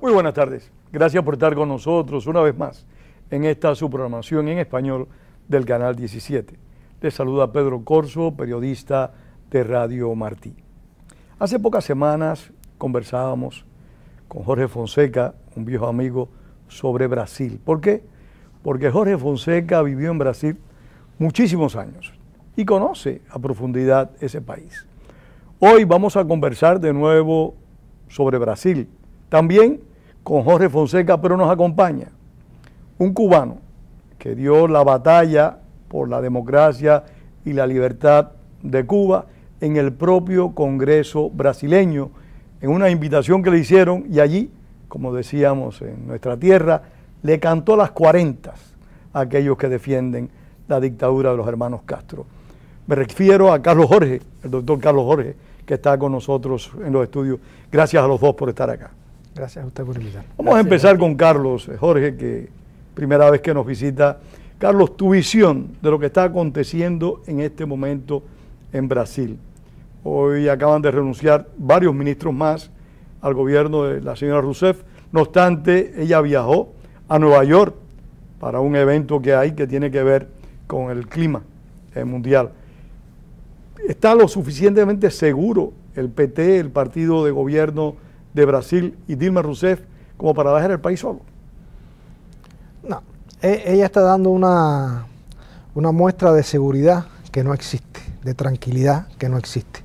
Muy buenas tardes. Gracias por estar con nosotros una vez más en esta su programación en español del Canal 17. Les saluda Pedro Corzo, periodista de Radio Martí. Hace pocas semanas conversábamos con Jorge Fonseca, un viejo amigo, sobre Brasil. ¿Por qué? Porque Jorge Fonseca vivió en Brasil muchísimos años y conoce a profundidad ese país. Hoy vamos a conversar de nuevo sobre Brasil, también con Jorge Fonseca, pero nos acompaña un cubano que dio la batalla por la democracia y la libertad de Cuba en el propio Congreso brasileño, en una invitación que le hicieron, y allí, como decíamos en nuestra tierra, le cantó las 40 a aquellos que defienden la dictadura de los hermanos Castro. Me refiero a Carlos Jorge, el doctor Carlos Jorge, que está con nosotros en los estudios. Gracias a los dos por estar acá. Gracias a usted por invitar. Vamos a empezar con Carlos, Jorge, que primera vez que nos visita. Carlos, tu visión de lo que está aconteciendo en este momento en Brasil. Hoy acaban de renunciar varios ministros más al gobierno de la señora Rousseff. No obstante, ella viajó a Nueva York para un evento que hay que tiene que ver con el clima mundial. ¿Está lo suficientemente seguro el PT, el partido de gobierno de Brasil, y Dilma Rousseff como para dejar el país solo? No, ella está dando una muestra de seguridad que no existe, de tranquilidad que no existe.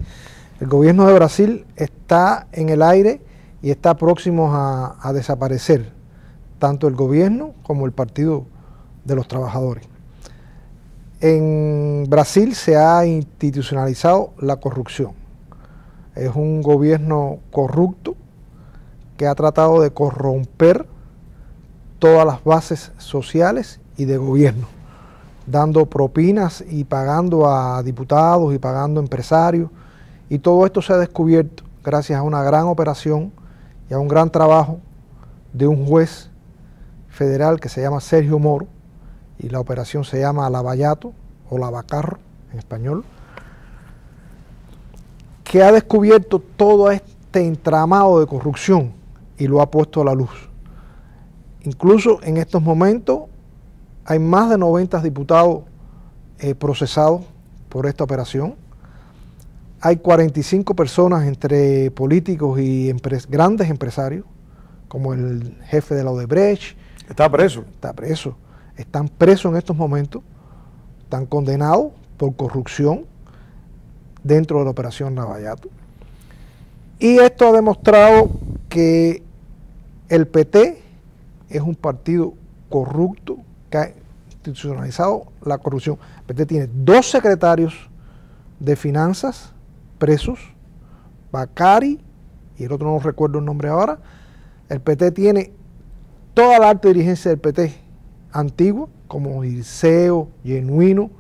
El gobierno de Brasil está en el aire y está próximo a desaparecer, tanto el gobierno como el Partido de los Trabajadores. En Brasil se ha institucionalizado la corrupción. Es un gobierno corrupto que ha tratado de corromper todas las bases sociales y de gobierno, dando propinas y pagando a diputados y pagando a empresarios, y todo esto se ha descubierto gracias a una gran operación y a un gran trabajo de un juez federal que se llama Sergio Moro, y la operación se llama Lavallato o Lavacarro en español, que ha descubierto todo este entramado de corrupción y lo ha puesto a la luz. Incluso en estos momentos hay más de 90 diputados procesados por esta operación. Hay 45 personas entre políticos y grandes empresarios, como el jefe de la Odebrecht. ¿Está preso? Está preso. Están presos en estos momentos, están condenados por corrupción dentro de la operación Lavallato. Y esto ha demostrado que el PT es un partido corrupto que ha institucionalizado la corrupción. El PT tiene 2 secretarios de finanzas presos, Bacari y el otro no recuerdo el nombre ahora. El PT tiene toda la alta dirigencia del PT antigua, como Dirceu, Genuino,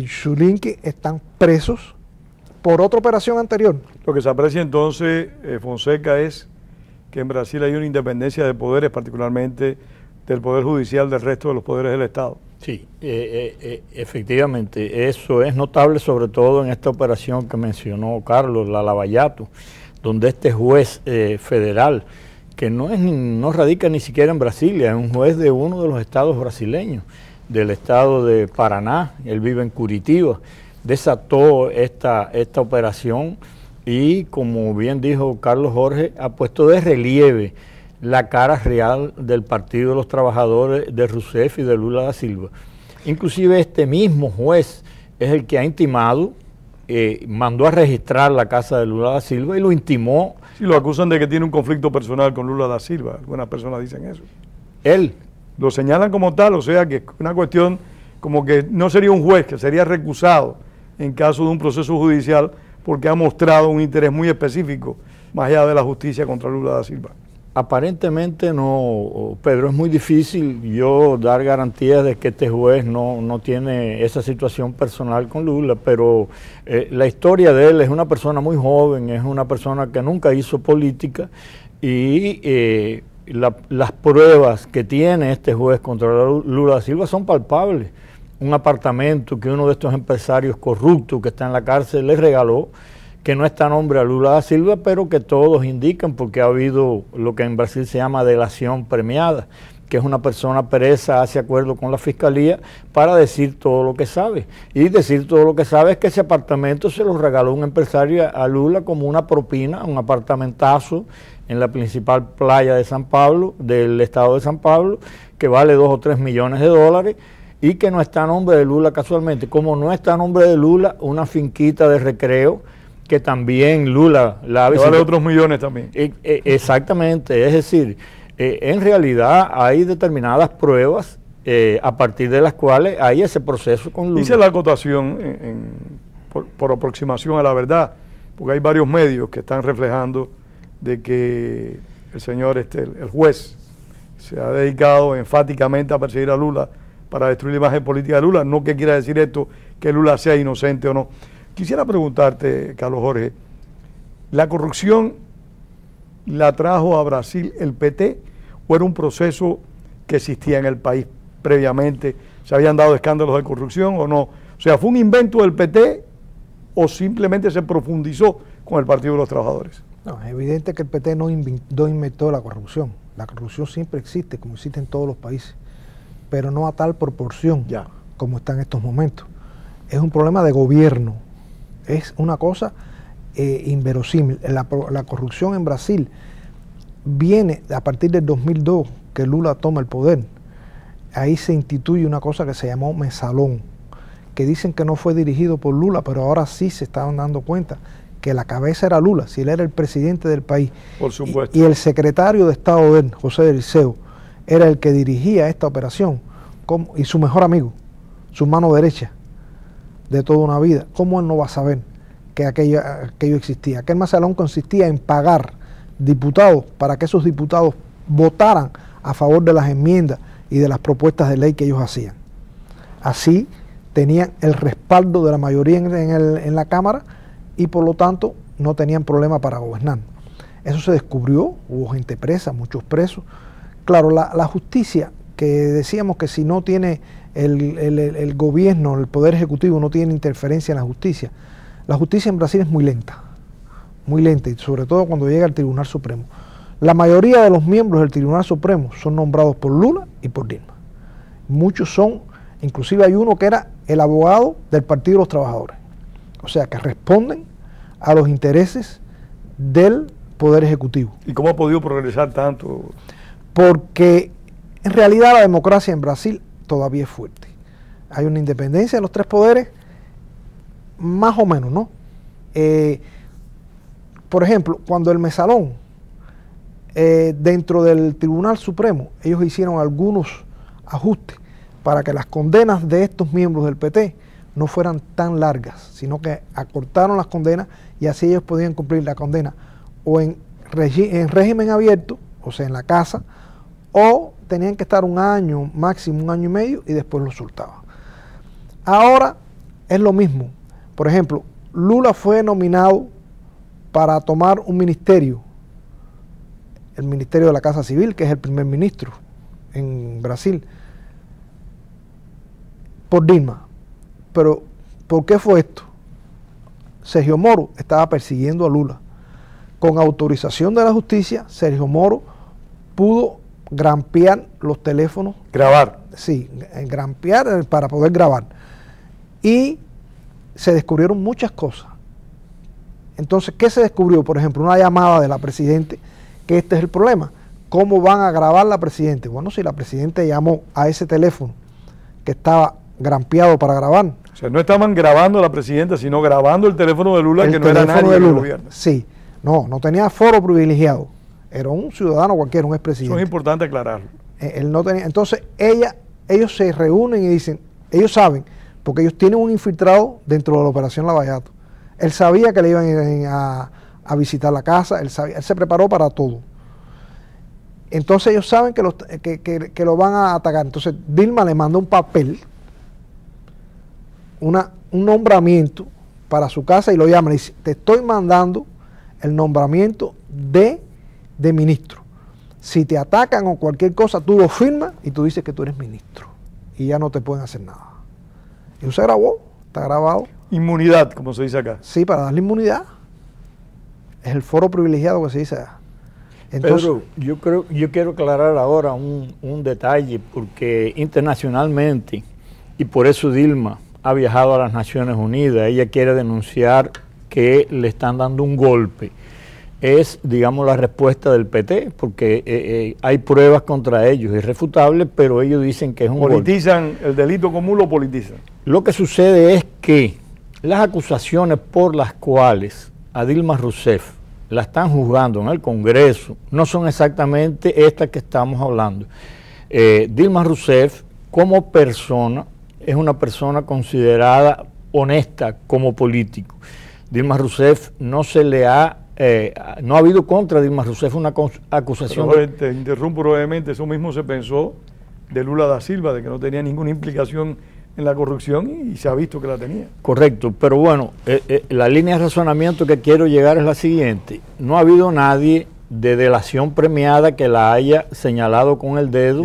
Chulinque, están presos por otra operación anterior. Lo que se aprecia entonces, Fonseca, es que en Brasil hay una independencia de poderes, particularmente del Poder Judicial, del resto de los poderes del Estado. Sí, efectivamente, eso es notable sobre todo en esta operación que mencionó Carlos, la Lavallato, donde este juez federal, que no radica ni siquiera en Brasilia, es un juez de uno de los estados brasileños, del estado de Paraná, él vive en Curitiba, desató esta operación y, como bien dijo Carlos Jorge, ha puesto de relieve la cara real del Partido de los Trabajadores de Rousseff y de Lula da Silva. Inclusive este mismo juez es el que ha intimado, mandó a registrar la casa de Lula da Silva y lo intimó. Sí, lo acusan de que tiene un conflicto personal con Lula da Silva, algunas personas dicen eso. Él. Lo señalan como tal, o sea que es una cuestión como que no sería un juez, que sería recusado en caso de un proceso judicial porque ha mostrado un interés muy específico más allá de la justicia contra Lula da Silva. Aparentemente no, Pedro, es muy difícil yo dar garantías de que este juez no tiene esa situación personal con Lula, pero la historia de él es una persona muy joven, es una persona que nunca hizo política y las pruebas que tiene este juez contra Lula da Silva son palpables. Un apartamento que uno de estos empresarios corruptos que está en la cárcel le regaló, que no está a nombre a Lula da Silva, pero que todos indican porque ha habido lo que en Brasil se llama delación premiada, que es una persona presa, hace acuerdo con la fiscalía para decir todo lo que sabe. Y decir todo lo que sabe es que ese apartamento se lo regaló un empresario a Lula como una propina, un apartamentazo en la principal playa de San Pablo, del estado de San Pablo, que vale 2 o 3 millones de dólares, y que no está a nombre de Lula casualmente. Como no está a nombre de Lula, una finquita de recreo, que también Lula la ha visitado. Vale otros millones también. Exactamente, es decir, en realidad hay determinadas pruebas a partir de las cuales hay ese proceso con Lula. Dice la acotación por aproximación a la verdad, porque hay varios medios que están reflejando de que el señor, el juez, se ha dedicado enfáticamente a perseguir a Lula para destruir la imagen política de Lula. No que quiera decir esto que Lula sea inocente o no. Quisiera preguntarte, Carlos Jorge, ¿la corrupción la trajo a Brasil el PT o era un proceso que existía en el país previamente? ¿Se habían dado escándalos de corrupción o no? O sea, ¿fue un invento del PT o simplemente se profundizó con el Partido de los Trabajadores? No, es evidente que el PT no inventó la corrupción. La corrupción siempre existe, como existe en todos los países, pero no a tal proporción como está en estos momentos. Es un problema de gobierno. Es una cosa inverosímil. La corrupción en Brasil viene a partir del 2002, que Lula toma el poder. Ahí se instituye una cosa que se llamó Mensalón, que dicen que no fue dirigido por Lula, pero ahora sí se estaban dando cuenta que la cabeza era Lula, si él era el presidente del país. Por supuesto. Y el secretario de Estado de él, José de Liceo, era el que dirigía esta operación, y su mejor amigo, su mano derecha de toda una vida. ¿Cómo él no va a saber que aquello existía? Aquel Mensalón consistía en pagar diputados para que esos diputados votaran a favor de las enmiendas y de las propuestas de ley que ellos hacían. Así tenían el respaldo de la mayoría en la Cámara y por lo tanto no tenían problema para gobernar. Eso se descubrió, hubo gente presa, muchos presos. Claro, la justicia, que decíamos que si no tiene el gobierno, el poder ejecutivo no tiene interferencia en la justicia en Brasil es muy lenta y sobre todo cuando llega al Tribunal Supremo. La mayoría de los miembros del Tribunal Supremo son nombrados por Lula y por Dilma. Muchos son, inclusive hay uno que era el abogado del Partido de los Trabajadores, o sea que responden a los intereses del poder ejecutivo. ¿Y cómo ha podido progresar tanto? Porque en realidad la democracia en Brasil todavía es fuerte. Hay una independencia de los tres poderes, más o menos, ¿no? Por ejemplo, cuando el Mensalón, dentro del Tribunal Supremo, ellos hicieron algunos ajustes para que las condenas de estos miembros del PT no fueran tan largas, sino que acortaron las condenas y así ellos podían cumplir la condena o en régimen abierto, o sea, en la casa, o tenían que estar un año, máximo 1 año y medio, y después los soltaban. Ahora es lo mismo. Por ejemplo, Lula fue nominado para tomar un ministerio, el Ministerio de la Casa Civil, que es el primer ministro en Brasil, por Dilma. Pero, ¿por qué fue esto? Sergio Moro estaba persiguiendo a Lula. Con autorización de la justicia, Sergio Moro pudo grampear los teléfonos. Grabar. Sí, grampear para poder grabar. Y se descubrieron muchas cosas. Entonces, ¿qué se descubrió? Por ejemplo, una llamada de la Presidente, que este es el problema. ¿Cómo van a grabar la Presidente? Bueno, si la Presidente llamó a ese teléfono que estaba grampeado para grabar. O sea, no estaban grabando a la Presidenta, sino grabando el teléfono de Lula, que no era nadie del gobierno. Sí, no tenía foro privilegiado. Era un ciudadano cualquiera, un expresidente. Eso es importante aclararlo. Él no tenía. Entonces, ellos se reúnen y dicen, ellos saben, porque ellos tienen un infiltrado dentro de la operación Lavallato. Él sabía que le iban a visitar la casa, él se preparó para todo. entonces ellos saben que lo van a atacar. Entonces Dilma le manda un papel, un nombramiento para su casa y lo llama y dice, te estoy mandando el nombramiento de ministro. Si te atacan o cualquier cosa, tú lo firmas y tú dices que tú eres ministro. Y ya no te pueden hacer nada. Y eso se grabó, está grabado. Inmunidad, como se dice acá. Sí, para darle inmunidad. Es el foro privilegiado que se dice. Entonces, Pedro, yo quiero aclarar ahora un detalle, porque internacionalmente, y por eso Dilma ha viajado a las Naciones Unidas, ella quiere denunciar que le están dando un golpe. Es, digamos, la respuesta del PT, porque hay pruebas contra ellos, irrefutables, pero ellos dicen que es un ¿Politizan golpe. el delito común, lo politizan? Lo que sucede es que las acusaciones por las cuales a Dilma Rousseff la están juzgando en el Congreso no son exactamente estas que estamos hablando. Dilma Rousseff, como persona, es una persona considerada honesta como político. Dilma Rousseff no se le ha... no ha habido contra Dilma Rousseff una acusación. Pero, te interrumpo brevemente, eso mismo se pensó de Lula da Silva, de que no tenía ninguna implicación en la corrupción y se ha visto que la tenía. Correcto, pero bueno, la línea de razonamiento que quiero llegar es la siguiente. No ha habido nadie de delación premiada que la haya señalado con el dedo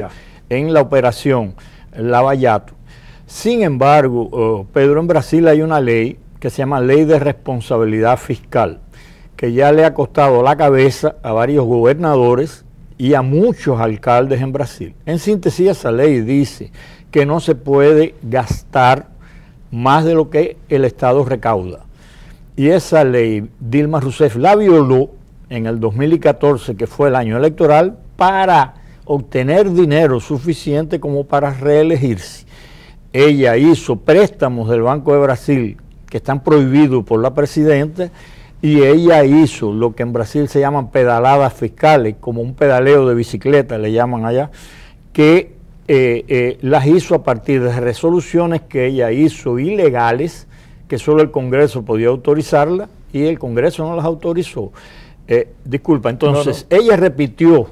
en la operación Lavallato. Sin embargo, Pedro, en Brasil hay una ley que se llama Ley de Responsabilidad Fiscal, que ya le ha costado la cabeza a varios gobernadores y a muchos alcaldes en Brasil. En síntesis, esa ley dice que no se puede gastar más de lo que el Estado recauda. Y esa ley, Dilma Rousseff la violó en el 2014, que fue el año electoral, para obtener dinero suficiente como para reelegirse. Ella hizo préstamos del Banco de Brasil que están prohibidos por la presidenta, y ella hizo lo que en Brasil se llaman pedaladas fiscales, como un pedaleo de bicicleta, le llaman allá, que las hizo a partir de resoluciones que ella hizo ilegales, que solo el Congreso podía autorizarlas, y el Congreso no las autorizó. Disculpa, entonces ella repitió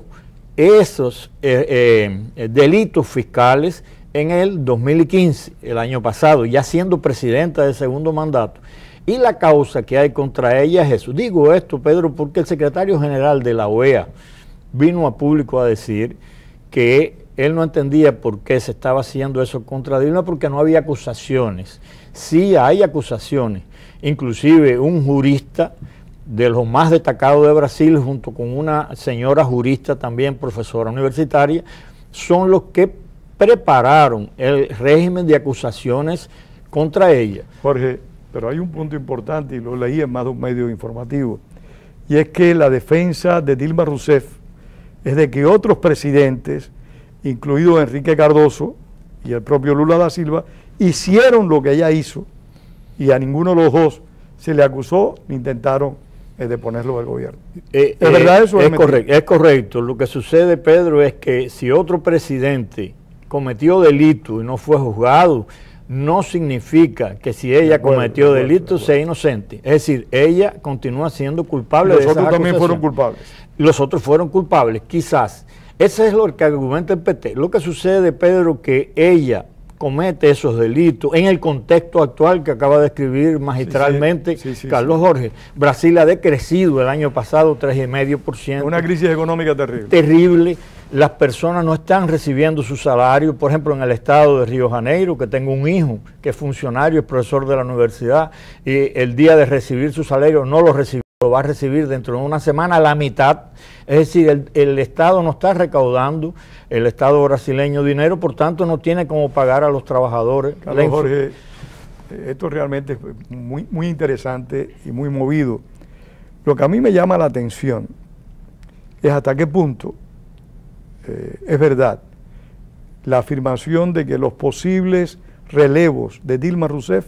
esos delitos fiscales en el 2015, el año pasado, ya siendo presidenta de segundo mandato. Y la causa que hay contra ella es eso. Digo esto, Pedro, porque el secretario general de la OEA vino a público a decir que él no entendía por qué se estaba haciendo eso contra Dilma, porque no había acusaciones. Sí hay acusaciones, inclusive un jurista de los más destacados de Brasil, junto con una señora jurista también, profesora universitaria, son los que prepararon el régimen de acusaciones contra ella. Jorge, pero hay un punto importante, y lo leí en más de un medio informativo, y es que la defensa de Dilma Rousseff es de que otros presidentes, incluido Enrique Cardoso y el propio Lula da Silva, hicieron lo que ella hizo, y a ninguno de los dos se le acusó ni intentaron deponerlo del gobierno. ¿Es verdad eso? Es correcto. Lo que sucede, Pedro, es que si otro presidente cometió delito y no fue juzgado, no significa que si ella cometió delito sea inocente. Es decir, ella continúa siendo culpable de esas acusaciones. Los otros también fueron culpables. Los otros fueron culpables, quizás. Ese es lo que argumenta el PT. Lo que sucede, Pedro, que ella comete esos delitos en el contexto actual que acaba de escribir magistralmente Carlos Jorge. Brasil ha decrecido el año pasado 3,5%. Una crisis económica terrible. Terrible. Las personas no están recibiendo su salario. Por ejemplo, en el estado de Río Janeiro, que tengo un hijo que es funcionario, es profesor de la universidad, y el día de recibir su salario no lo recibió, lo va a recibir dentro de una semana, la mitad. Es decir, el Estado no está recaudando, el Estado brasileño, dinero, por tanto no tiene cómo pagar a los trabajadores. Carlos Jorge, esto realmente es muy, muy interesante y muy movido. Lo que a mí me llama la atención es hasta qué punto es verdad la afirmación de que los posibles relevos de Dilma Rousseff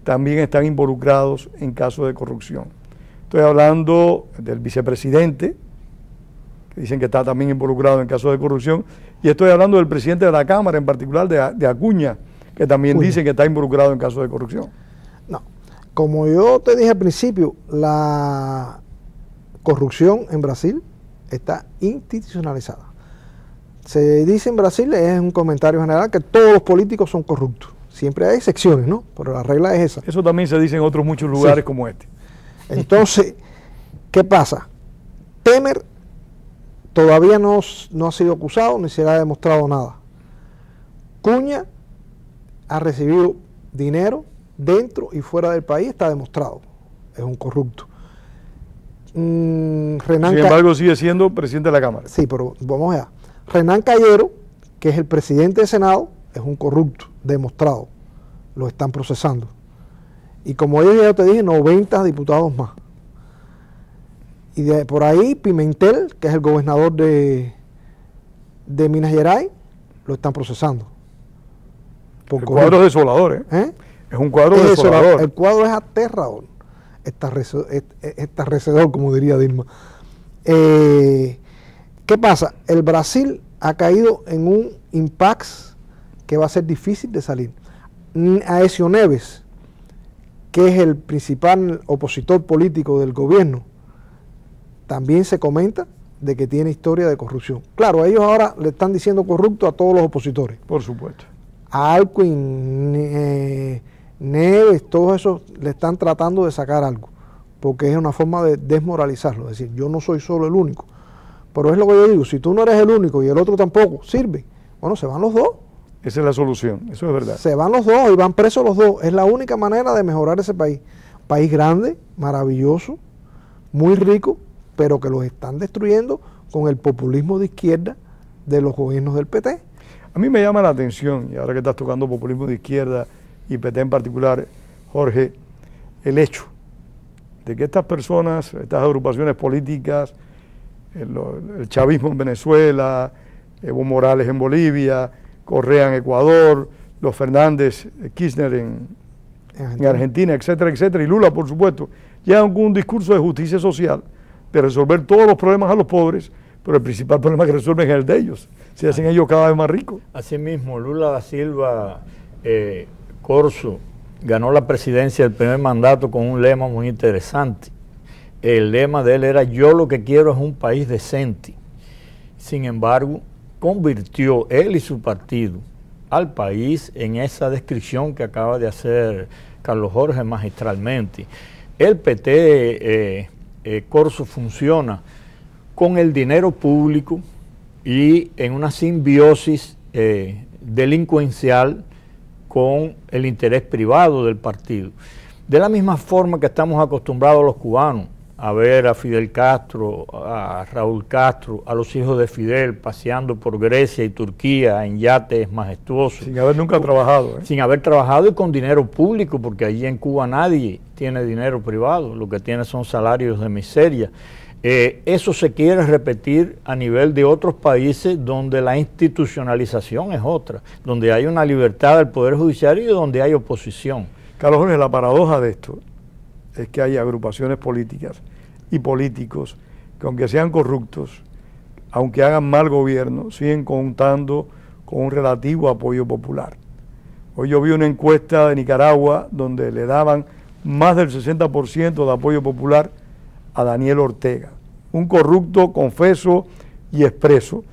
también están involucrados en casos de corrupción. Estoy hablando del vicepresidente, que dicen que está también involucrado en casos de corrupción, y estoy hablando del presidente de la Cámara, en particular de Acuña, que también dice que está involucrado en casos de corrupción. No, como yo te dije al principio, la corrupción en Brasil está institucionalizada. Se dice en Brasil, es un comentario general, que todos los políticos son corruptos. Siempre hay excepciones, ¿no? Pero la regla es esa. Eso también se dice en otros muchos lugares como este. Entonces, ¿qué pasa? Temer todavía no ha sido acusado ni se le ha demostrado nada. Cuña ha recibido dinero dentro y fuera del país, está demostrado. Es un corrupto. Sin embargo, sigue siendo presidente de la Cámara. Sí, pero vamos allá. Renan Cayero, que es el presidente del Senado, es un corrupto, demostrado. Lo están procesando. Y como yo ya te dije, 90 diputados más. Y por ahí Pimentel, que es el gobernador de Minas Gerais, lo están procesando. El cuadro es desolador, ¿eh? Es un cuadro desolador. El cuadro es aterrador. Estarrecedor, como diría Dilma. ¿Qué pasa? El Brasil ha caído en un impasse que va a ser difícil de salir. Aécio Neves, que es el principal opositor político del gobierno, también se comenta de que tiene historia de corrupción. Claro, ellos ahora le están diciendo corrupto a todos los opositores. Por supuesto. A Alcuin, Neves, todos esos le están tratando de sacar algo, porque es una forma de desmoralizarlo. Es decir, yo no soy solo el único. Pero es lo que yo digo, si tú no eres el único y el otro tampoco, sirve. Bueno, se van los dos. Esa es la solución, eso es verdad. Se van los dos y van presos los dos. Es la única manera de mejorar ese país. País grande, maravilloso, muy rico, pero que los están destruyendo con el populismo de izquierda de los gobiernos del PT. A mí me llama la atención, y ahora que estás tocando populismo de izquierda y PT en particular, Jorge, el hecho de que estas personas, estas agrupaciones políticas, el chavismo en Venezuela, Evo Morales en Bolivia, Correa en Ecuador, los Fernández, Kirchner en Argentina, etcétera, etcétera, y Lula, por supuesto, llegan con un discurso de justicia social, de resolver todos los problemas a los pobres, pero el principal problema que resuelven es el de ellos. Se hacen ellos cada vez más ricos. Asimismo, Lula da Silva Corso ganó la presidencia del primer mandato con un lema muy interesante. El lema de él era: yo lo que quiero es un país decente. Sin embargo, convirtió él y su partido al país en esa descripción que acaba de hacer Carlos Jorge magistralmente. El PT Corso funciona con el dinero público y en una simbiosis delincuencial con el interés privado del partido. De la misma forma que estamos acostumbrados los cubanos a ver a Fidel Castro, a Raúl Castro, a los hijos de Fidel paseando por Grecia y Turquía en yates majestuosos. Sin haber nunca trabajado. Sin haber trabajado y con dinero público, porque allí en Cuba nadie tiene dinero privado, lo que tiene son salarios de miseria. Eso se quiere repetir a nivel de otros países donde la institucionalización es otra, donde hay una libertad del Poder Judicial y donde hay oposición. Carlos Jorge, la paradoja de esto es que hay agrupaciones políticas y políticos que, aunque sean corruptos, aunque hagan mal gobierno, siguen contando con un relativo apoyo popular. Hoy yo vi una encuesta de Nicaragua donde le daban más del 60% de apoyo popular a Daniel Ortega, un corrupto confeso y expreso,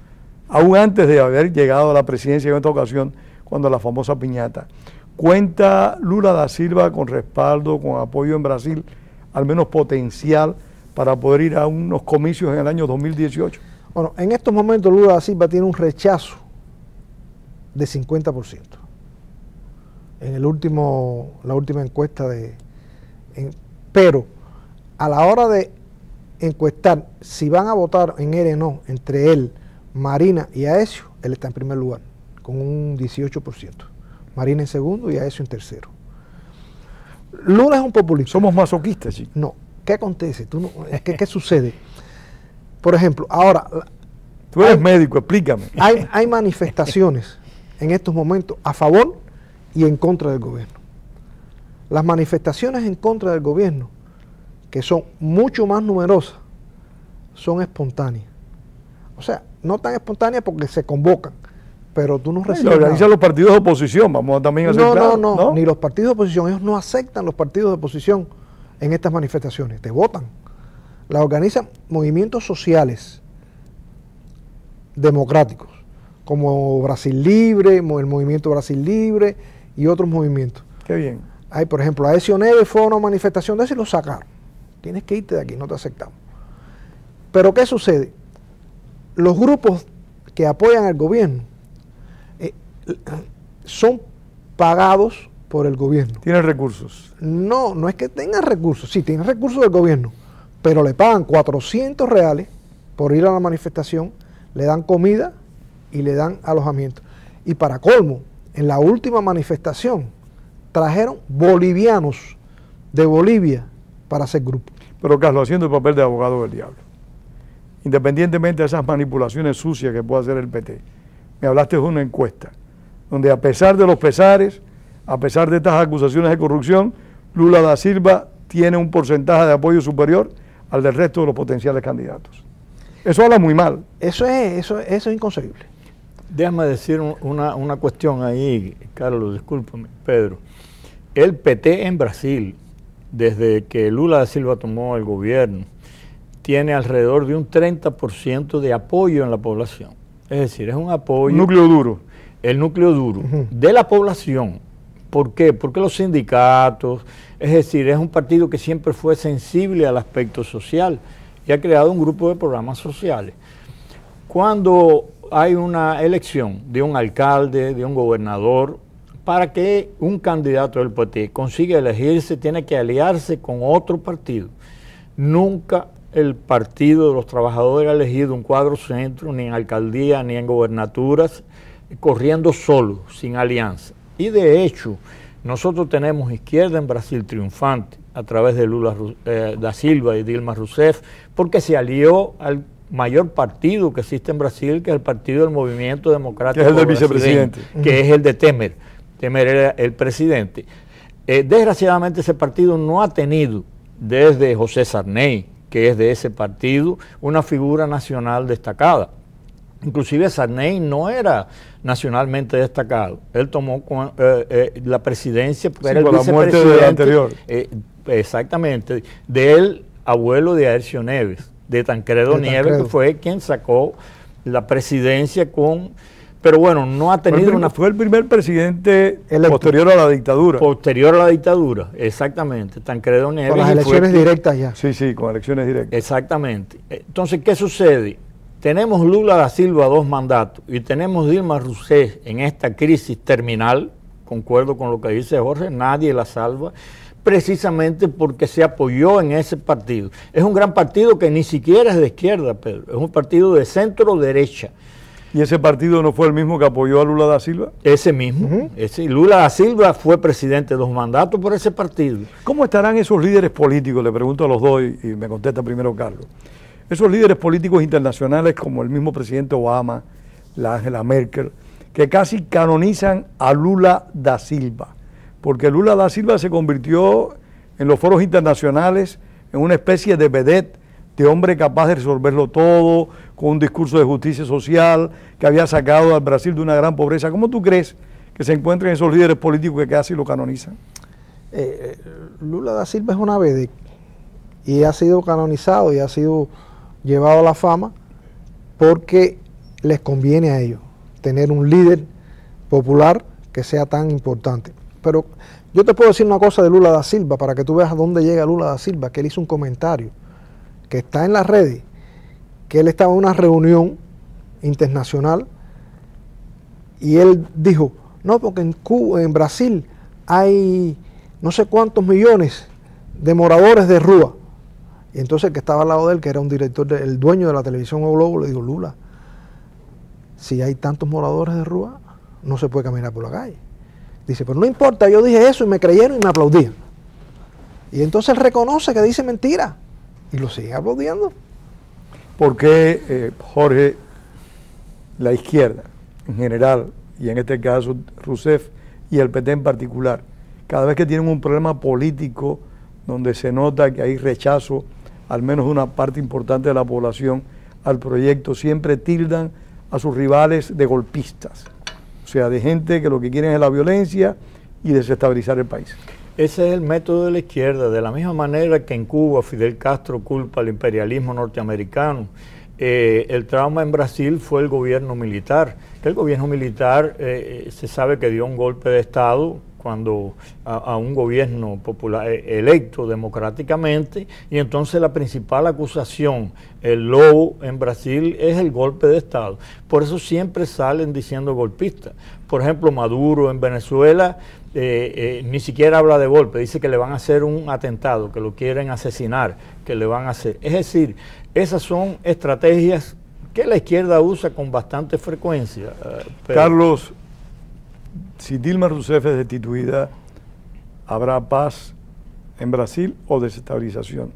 aún antes de haber llegado a la presidencia en esta ocasión, cuando la famosa piñata. ¿Cuenta Lula da Silva con respaldo, con apoyo en Brasil, al menos potencial, para poder ir a unos comicios en el año 2018? Bueno, en estos momentos Lula da Silva tiene un rechazo de 50%. En la última encuesta pero a la hora de encuestar si van a votar en él o no, entre él, Marina y Aécio, él está en primer lugar, con un 18%. Marina en segundo y Aécio en tercero. Lula es un populista. Somos masoquistas, chicos. No. ¿Qué acontece? ¿Qué sucede? Por ejemplo, ahora... Tú eres médico, explícame. Hay manifestaciones en estos momentos a favor y en contra del gobierno. Las manifestaciones en contra del gobierno, que son mucho más numerosas, son espontáneas. O sea, no tan espontáneas porque se convocan, pero tú no recibes. Lo organizan los partidos de oposición, vamos a también hacer claro. No, ni los partidos de oposición, ellos no aceptan los partidos de oposición en estas manifestaciones, te votan. Las organizan movimientos sociales democráticos, como Brasil Libre, el movimiento Brasil Libre y otros movimientos. Qué bien. Hay, por ejemplo, Aécio Neves fue a una manifestación de eso y lo sacaron. Tienes que irte de aquí, no te aceptamos. Pero ¿qué sucede? Los grupos que apoyan al gobierno son pagados por el gobierno. ¿Tienen recursos? No, no es que tengan recursos, sí, tienen recursos del gobierno, pero le pagan 400 reales por ir a la manifestación, le dan comida y le dan alojamiento. Y para colmo, en la última manifestación trajeron bolivianos de Bolivia para hacer grupo. Pero Carlos, haciendo el papel de abogado del diablo, independientemente de esas manipulaciones sucias que puede hacer el PT, me hablaste de una encuesta, donde a pesar de los pesares, a pesar de estas acusaciones de corrupción, Lula da Silva tiene un porcentaje de apoyo superior al del resto de los potenciales candidatos. Eso habla muy mal. Eso es inconcebible. Déjame decir una cuestión ahí, Carlos, discúlpame, Pedro. El PT en Brasil, desde que Lula da Silva tomó el gobierno, tiene alrededor de un 30% de apoyo en la población. Es decir, es un apoyo... Núcleo duro. El núcleo duro de la población. ¿Por qué? Porque los sindicatos, es decir, es un partido que siempre fue sensible al aspecto social y ha creado un grupo de programas sociales. Cuando hay una elección de un alcalde, de un gobernador, para que un candidato del PT consiga elegirse, tiene que aliarse con otro partido. Nunca el Partido de los Trabajadores ha elegido un cuadro centro, ni en alcaldía, ni en gobernaturas, corriendo solo, sin alianza. Y de hecho, nosotros tenemos izquierda en Brasil triunfante a través de Lula da Silva y Dilma Rousseff, porque se alió al mayor partido que existe en Brasil, que es el Partido del Movimiento Democrático, que es el del vicepresidente, que es el de Temer. Temer era el presidente. Desgraciadamente ese partido no ha tenido, desde José Sarney, que es de ese partido, una figura nacional destacada. Inclusive Sarney no era nacionalmente destacado. Él tomó la presidencia porque era el vicepresidente. La muerte del anterior. Exactamente, del abuelo de Aécio Neves, de Tancredo Nieves, que fue quien sacó la presidencia con... Pero bueno, no ha tenido Fue el primer presidente posterior a la dictadura. Posterior a la dictadura, exactamente. Tancredo Nieves. Con las elecciones directas ya. Sí, sí, con elecciones directas. Exactamente. Entonces, ¿qué sucede? Tenemos Lula da Silva 2 mandatos y tenemos Dilma Rousseff en esta crisis terminal, concuerdo con lo que dice Jorge, nadie la salva, precisamente porque se apoyó en ese partido. Es un gran partido que ni siquiera es de izquierda, Pedro, es un partido de centro-derecha. ¿Y ese partido no fue el mismo que apoyó a Lula da Silva? Ese mismo. Lula da Silva fue presidente 2 mandatos por ese partido. ¿Cómo estarán esos líderes políticos? Le pregunto a los dos y me contesta primero Carlos. Esos líderes políticos internacionales como el mismo presidente Obama, la Angela Merkel, que casi canonizan a Lula da Silva, porque Lula da Silva se convirtió en los foros internacionales en una especie de vedette, de hombre capaz de resolverlo todo, con un discurso de justicia social, que había sacado al Brasil de una gran pobreza. ¿Cómo tú crees que se encuentren esos líderes políticos que casi lo canonizan? Lula da Silva es una vedette y ha sido canonizado y ha sido llevado a la fama porque les conviene a ellos tener un líder popular que sea tan importante. Pero yo te puedo decir una cosa de Lula da Silva para que tú veas a dónde llega Lula da Silva, que él hizo un comentario que está en las redes, que él estaba en una reunión internacional y él dijo, no, porque en Cuba, en Brasil hay no sé cuántos millones de moradores de rúa. Y entonces el que estaba al lado de él, que era un director, el dueño de la televisión O Globo, le dijo, Lula, si hay tantos moradores de rúa, no se puede caminar por la calle. Dice, pero no importa, yo dije eso y me creyeron y me aplaudían. Y entonces él reconoce que dice mentira y lo siguen aplaudiendo. ¿Por qué, Jorge, la izquierda en general, y en este caso Rousseff y el PT en particular, cada vez que tienen un problema político donde se nota que hay rechazo, al menos de una parte importante de la población, al proyecto, siempre tildan a sus rivales de golpistas? O sea, de gente que lo que quieren es la violencia y desestabilizar el país. Ese es el método de la izquierda, de la misma manera que en Cuba Fidel Castro culpa al imperialismo norteamericano, el trauma en Brasil fue el gobierno militar, que el gobierno militar se sabe que dio un golpe de Estado cuando a un gobierno popular electo democráticamente, y entonces la principal acusación, el lobo en Brasil, es el golpe de Estado. Por eso siempre salen diciendo golpistas. Por ejemplo, Maduro en Venezuela ni siquiera habla de golpe, dice que le van a hacer un atentado, que lo quieren asesinar, que le van a hacer. Es decir, esas son estrategias que la izquierda usa con bastante frecuencia. Carlos, si Dilma Rousseff es destituida, ¿habrá paz en Brasil o desestabilización?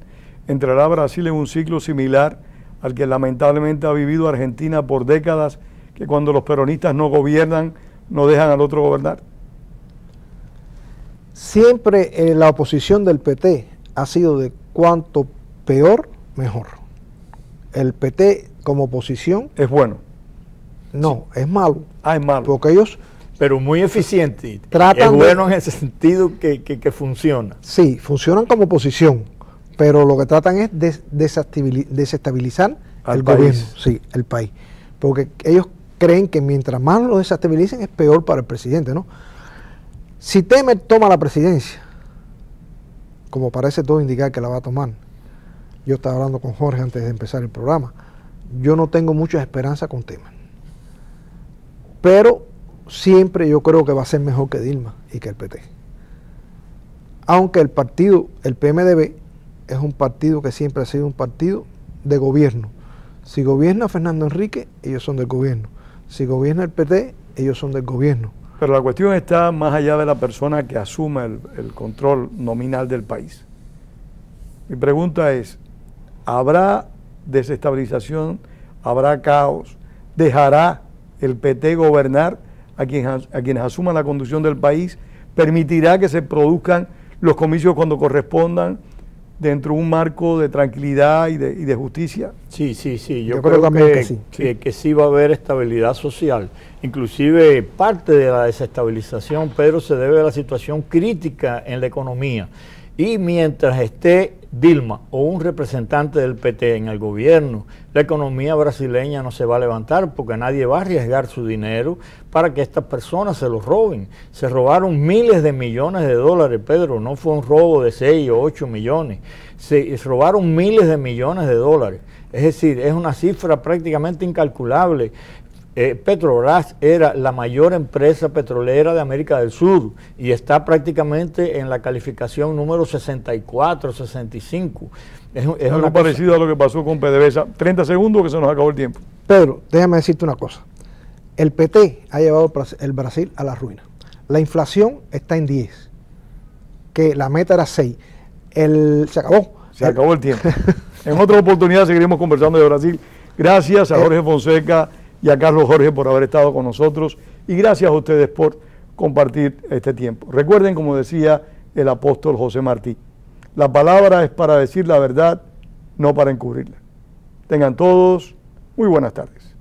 ¿Entrará Brasil en un ciclo similar al que lamentablemente ha vivido Argentina por décadas, que cuando los peronistas no gobiernan, no dejan al otro gobernar? Siempre la oposición del PT ha sido de cuanto peor, mejor. El PT como oposición... ¿Es bueno? No, sí. Es malo. Es malo. Porque ellos... Pero muy eficiente. Es bueno en ese sentido que funciona. Sí, funcionan como oposición, pero lo que tratan es de desestabilizar el gobierno, sí, el país. Porque ellos creen que mientras más lo desestabilicen es peor para el presidente, ¿no? Si Temer toma la presidencia, como parece todo indicar que la va a tomar, yo estaba hablando con Jorge antes de empezar el programa, yo no tengo mucha esperanza con Temer. Pero siempre yo creo que va a ser mejor que Dilma y que el PT. Aunque el partido, el PMDB, es un partido que siempre ha sido un partido de gobierno. Si gobierna Fernando Enrique, ellos son del gobierno. Si gobierna el PT, ellos son del gobierno. Pero la cuestión está más allá de la persona que asuma el control nominal del país. Mi pregunta es, ¿habrá desestabilización? ¿Habrá caos? ¿Dejará el PT gobernar a quienes asuman la conducción del país? ¿Permitirá que se produzcan los comicios cuando correspondan dentro de un marco de tranquilidad y de justicia? Sí. Yo creo también que sí va a haber estabilidad social. Inclusive parte de la desestabilización, Pedro, se debe a la situación crítica en la economía. Y mientras esté Dilma o un representante del PT en el gobierno, la economía brasileña no se va a levantar porque nadie va a arriesgar su dinero para que estas personas se los roben. Se robaron miles de millones de dólares, Pedro, no fue un robo de 6 o 8 millones. Se robaron miles de millones de dólares. Es decir, es una cifra prácticamente incalculable. Petrobras era la mayor empresa petrolera de América del Sur y está prácticamente en la calificación número 64, 65. Es algo parecido a lo que pasó con PDVSA. 30 segundos que se nos acabó el tiempo. Pedro, déjame decirte una cosa. El PT ha llevado el Brasil a la ruina. La inflación está en 10, que la meta era 6. Se acabó. Se acabó el tiempo. En otra oportunidad seguiremos conversando de Brasil. Gracias a Jorge Fonseca y a Carlos Jorge por haber estado con nosotros, y gracias a ustedes por compartir este tiempo. Recuerden, como decía el apóstol José Martí, la palabra es para decir la verdad, no para encubrirla. Tengan todos muy buenas tardes.